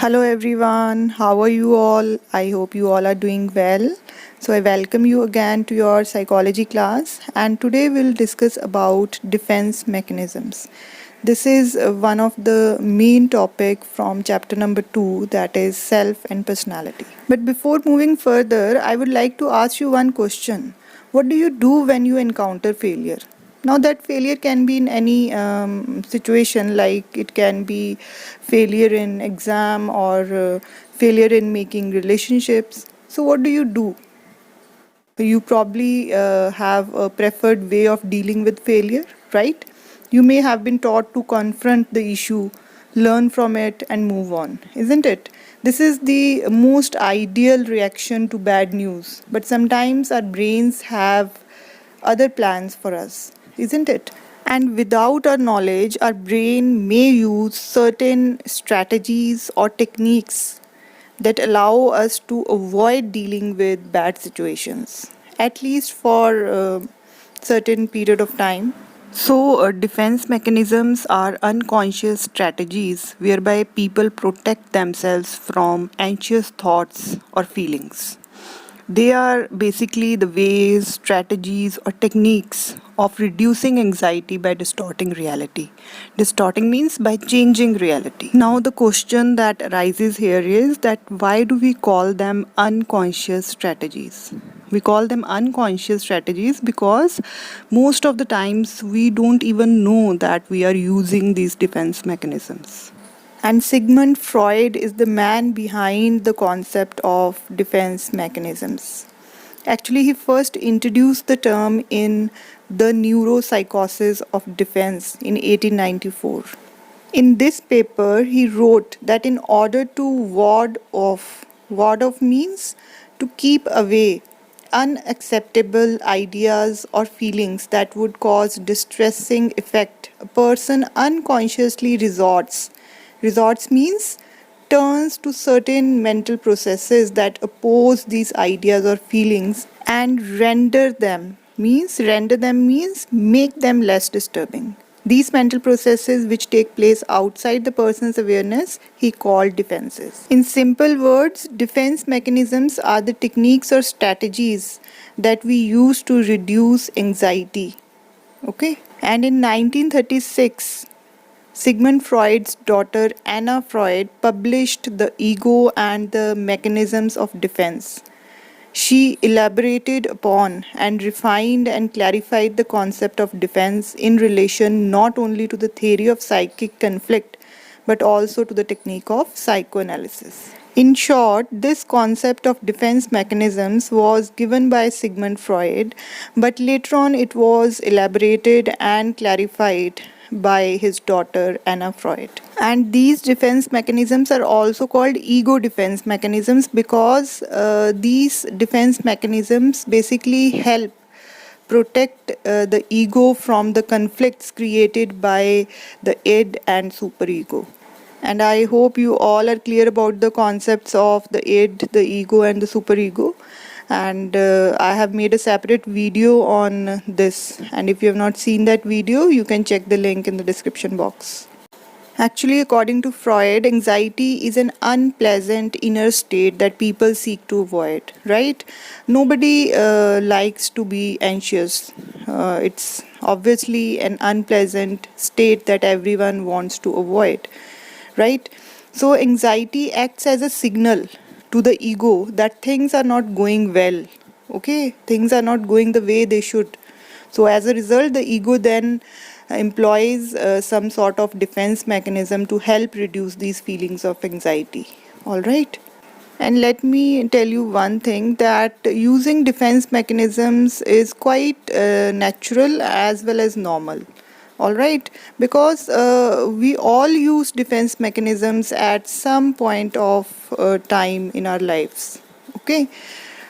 Hello everyone, how are you all? I hope you all are doing well. So I welcome you again to your psychology class, and today we'll discuss about defense mechanisms. This is one of the main topic from chapter number 2, that is self and personality. But before moving further, I would like to ask you one question. What do you do when you encounter failure? Now, that failure can be in any situation, like it can be failure in exam or failure in making relationships. So, what do you do? You probably have a preferred way of dealing with failure, right? You may have been taught to confront the issue, learn from it, and move on, isn't it? This is the most ideal reaction to bad news, but sometimes our brains have other plans for us, isn't it? And without our knowledge, our brain may use certain strategies or techniques that allow us to avoid dealing with bad situations, at least for a certain period of time. So, defense mechanisms are unconscious strategies whereby people protect themselves from anxious thoughts or feelings. They are basically the ways, strategies, or techniques of reducing anxiety by distorting reality. Distorting means by changing reality. Now, the question that arises here is that why do we call them unconscious strategies? We call them unconscious strategies because most of the times we don't even know that we are using these defense mechanisms. And Sigmund Freud is the man behind the concept of defense mechanisms. Actually, he first introduced the term in The Neuropsychosis of Defense in 1894. In this paper, he wrote that in order to ward off means to keep away unacceptable ideas or feelings that would cause distressing effect, a person unconsciously resorts means turns to certain mental processes that oppose these ideas or feelings and render them means make them less disturbing. These mental processes, which take place outside the person's awareness, he called defenses. In simple words, defense mechanisms are the techniques or strategies that we use to reduce anxiety. Okay? And in 1936, Sigmund Freud's daughter Anna Freud published The Ego and the Mechanisms of Defense. She elaborated upon and refined and clarified the concept of defense in relation not only to the theory of psychic conflict but also to the technique of psychoanalysis. In short, this concept of defense mechanisms was given by Sigmund Freud, but later on it was elaborated and clarified by his daughter Anna Freud. And these defense mechanisms are also called ego defense mechanisms because these defense mechanisms basically help protect the ego from the conflicts created by the id and superego. And I hope you all are clear about the concepts of the id, the ego, and the superego. And I have made a separate video on this. And if you have not seen that video, you can check the link in the description box. Actually, according to Freud, anxiety is an unpleasant inner state that people seek to avoid, right? Nobody likes to be anxious. It's obviously an unpleasant state that everyone wants to avoid, right? So, anxiety acts as a signal to the ego that things are not going well, okay? Things are not going the way they should. So, as a result, the ego then employs some sort of defense mechanism to help reduce these feelings of anxiety. All right. And let me tell you one thing, that using defense mechanisms is quite natural as well as normal. All right, because we all use defense mechanisms at some point of time in our lives. Okay.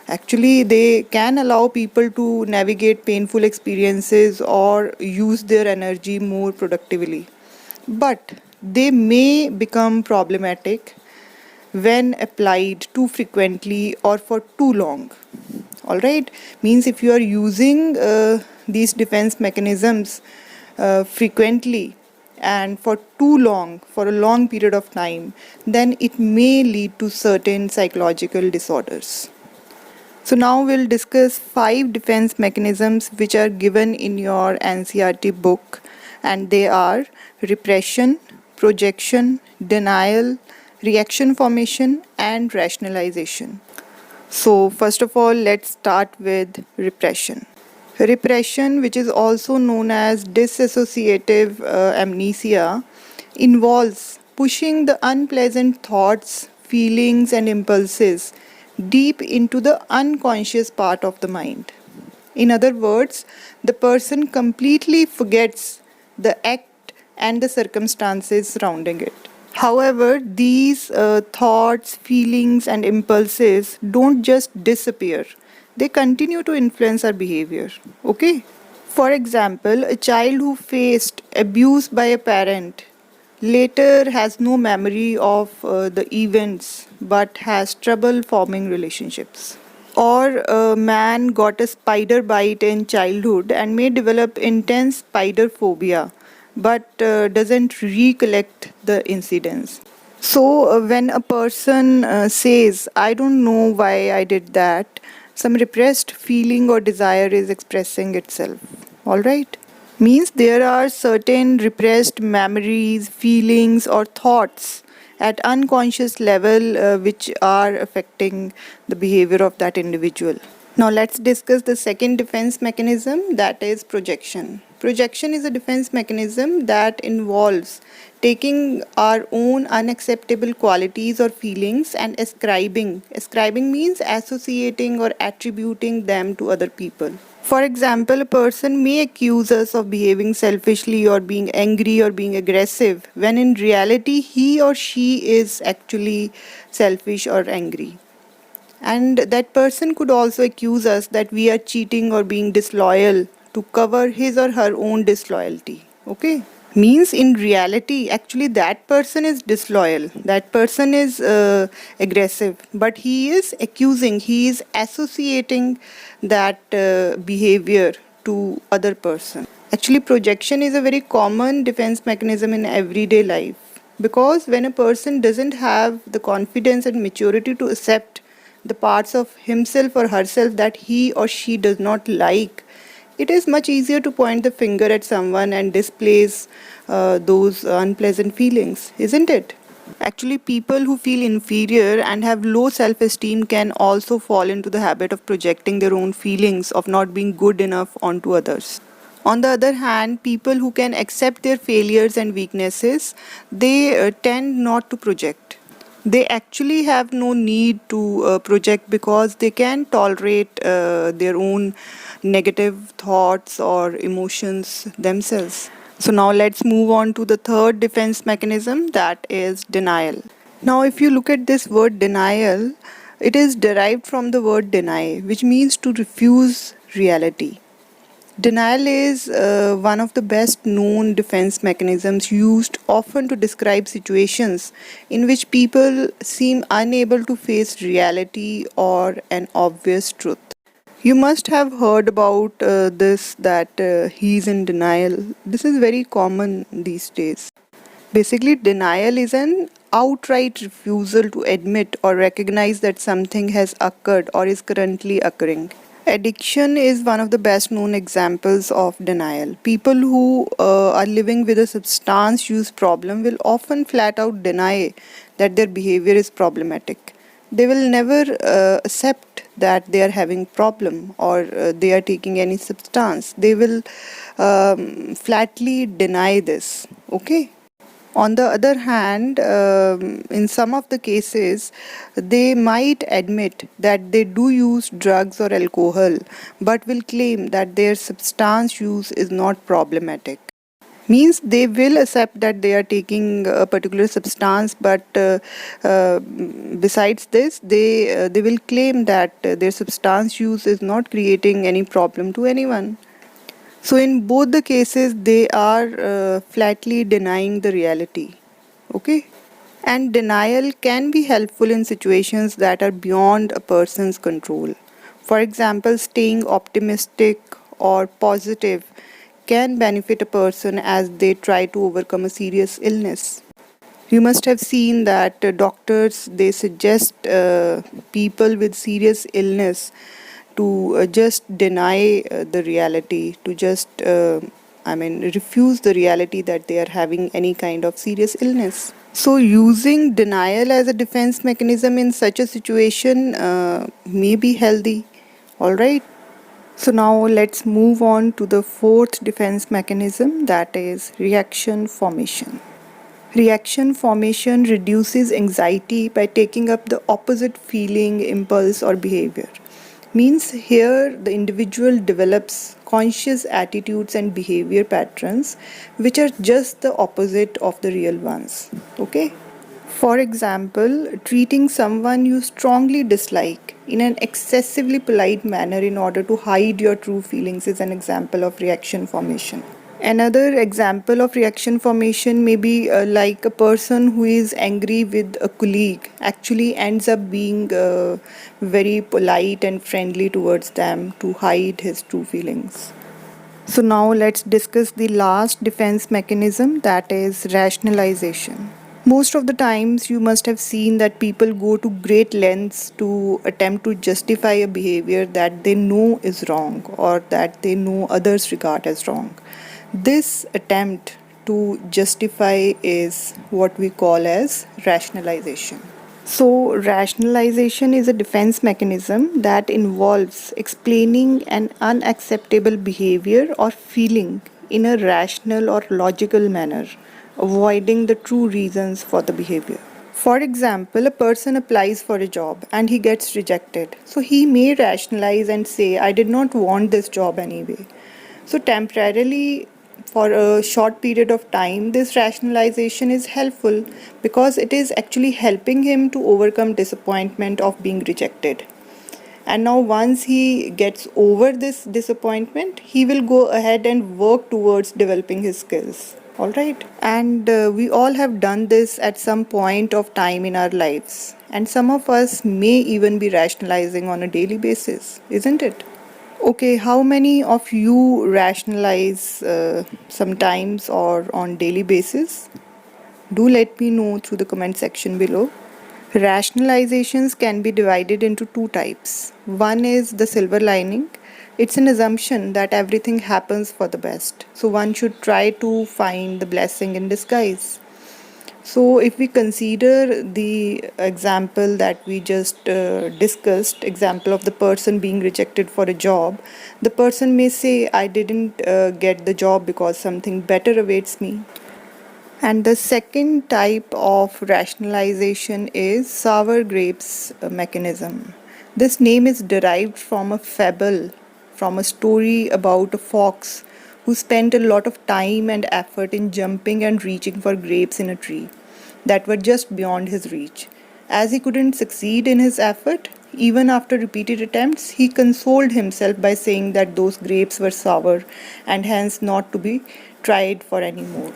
Actually, they can allow people to navigate painful experiences or use their energy more productively. But they may become problematic when applied too frequently or for too long. All right, means if you are using these defense mechanisms frequently and for too long, for a long period of time, then it may lead to certain psychological disorders. So now we'll discuss 5 defense mechanisms which are given in your NCERT book, and they are repression, projection, denial, reaction formation, and rationalization. So first of all, let's start with repression. Repression, which is also known as dissociative amnesia, involves pushing the unpleasant thoughts, feelings, and impulses deep into the unconscious part of the mind. In other words, the person completely forgets the act and the circumstances surrounding it. However, these thoughts, feelings, and impulses don't just disappear, they continue to influence our behavior. Okay? For example, a child who faced abuse by a parent later has no memory of the events but has trouble forming relationships. Or a man got a spider bite in childhood and may develop intense spider phobia but doesn't recollect the incidents. So, when a person says, I don't know why I did that, some repressed feeling or desire is expressing itself. Alright? Means there are certain repressed memories, feelings, or thoughts at unconscious level which are affecting the behavior of that individual. Now let's discuss the second defense mechanism, that is projection. Projection is a defense mechanism that involves taking our own unacceptable qualities or feelings and ascribing. Ascribing means associating or attributing them to other people. For example, a person may accuse us of behaving selfishly or being angry or being aggressive when in reality he or she is actually selfish or angry. And that person could also accuse us that we are cheating or being disloyal to cover his or her own disloyalty. Okay? Means in reality, actually, that person is disloyal, that person is aggressive, but he is accusing, he is associating that behavior to other person. Actually, projection is a very common defense mechanism in everyday life, because when a person doesn't have the confidence and maturity to accept the parts of himself or herself that he or she does not like, it is much easier to point the finger at someone and displace those unpleasant feelings, isn't it? Actually, people who feel inferior and have low self esteem can also fall into the habit of projecting their own feelings of not being good enough onto others. On the other hand, people who can accept their failures and weaknesses, they tend not to project. They actually have no need to project because they can tolerate their own negative thoughts or emotions themselves. So now let's move on to the third defense mechanism, that is denial. Now if you look at this word denial, it is derived from the word deny, which means to refuse reality. Denial is one of the best known defense mechanisms used often to describe situations in which people seem unable to face reality or an obvious truth. You must have heard about this, that he's in denial. This is very common these days. Basically, denial is an outright refusal to admit or recognize that something has occurred or is currently occurring. Addiction is one of the best known examples of denial. People who are living with a substance use problem will often flat out deny that their behavior is problematic. They will never accept that they are having problem or they are taking any substance. They will flatly deny this. Okay. On the other hand, in some of the cases, they might admit that they do use drugs or alcohol, but will claim that their substance use is not problematic. Means they will accept that they are taking a particular substance, but besides this, they will claim that their substance use is not creating any problem to anyone. So in both the cases, they are flatly denying the reality. Okay? And denial can be helpful in situations that are beyond a person's control. For example, staying optimistic or positive can benefit a person as they try to overcome a serious illness. You must have seen that doctors they suggest people with serious illness to just deny the reality, to just refuse the reality that they are having any kind of serious illness. So using denial as a defense mechanism in such a situation may be healthy. All right. So now let's move on to the fourth defense mechanism, that is reaction formation. Reaction formation reduces anxiety by taking up the opposite feeling, impulse, or behavior. Means here the individual develops conscious attitudes and behavior patterns which are just the opposite of the real ones. Okay? For example, treating someone you strongly dislike in an excessively polite manner in order to hide your true feelings is an example of reaction formation. Another example of reaction formation may be like a person who is angry with a colleague actually ends up being very polite and friendly towards them to hide his true feelings. So now let's discuss the last defense mechanism, that is rationalization. Most of the times you must have seen that people go to great lengths to attempt to justify a behavior that they know is wrong or that they know others regard as wrong. This attempt to justify is what we call as rationalization. So, rationalization is a defense mechanism that involves explaining an unacceptable behavior or feeling in a rational or logical manner, avoiding the true reasons for the behavior. For example, a person applies for a job and he gets rejected. So, he may rationalize and say, I did not want this job anyway. So, temporarily, for a short period of time, this rationalization is helpful because it is actually helping him to overcome disappointment of being rejected. And now, once he gets over this disappointment, he will go ahead and work towards developing his skills. All right. And we all have done this at some point of time in our lives. And some of us may even be rationalizing on a daily basis, isn't it? Okay, how many of you rationalize sometimes or on daily basis? Do let me know through the comment section below. Rationalizations can be divided into two types. One is the silver lining. It's an assumption that everything happens for the best. So one should try to find the blessing in disguise. So, if we consider the example that we just discussed, example of the person being rejected for a job, the person may say, I didn't get the job because something better awaits me. And the second type of rationalization is sour grapes mechanism. This name is derived from a fable, from a story about a fox who spent a lot of time and effort in jumping and reaching for grapes in a tree that were just beyond his reach. As he couldn't succeed in his effort, even after repeated attempts, he consoled himself by saying that those grapes were sour and hence not to be tried for any more.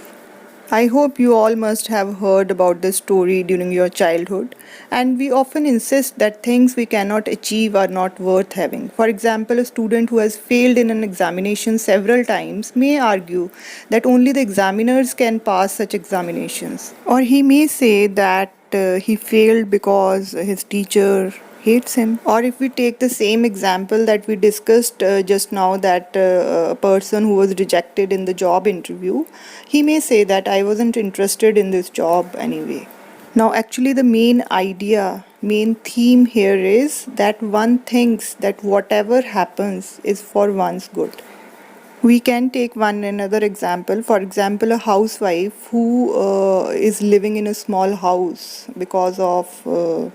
I hope you all must have heard about this story during your childhood, and we often insist that things we cannot achieve are not worth having. For example, a student who has failed in an examination several times may argue that only the examiners can pass such examinations, or he may say that he failed because his teacher hates him. Or if we take the same example that we discussed just now, that a person who was rejected in the job interview, he may say that I wasn't interested in this job anyway. Now actually the main theme here is that one thinks that whatever happens is for one's good. We can take one another example. For example, a housewife who is living in a small house because of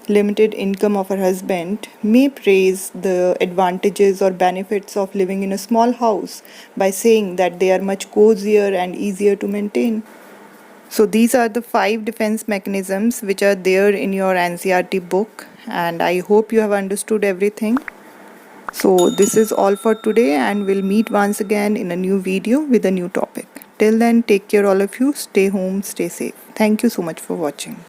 limited income of her husband may praise the advantages or benefits of living in a small house by saying that they are much cozier and easier to maintain. So these are the 5 defense mechanisms which are there in your NCERT book, and I hope you have understood everything. So this is all for today, and we'll meet once again in a new video with a new topic. Till then, take care all of you, stay home, stay safe. Thank you so much for watching.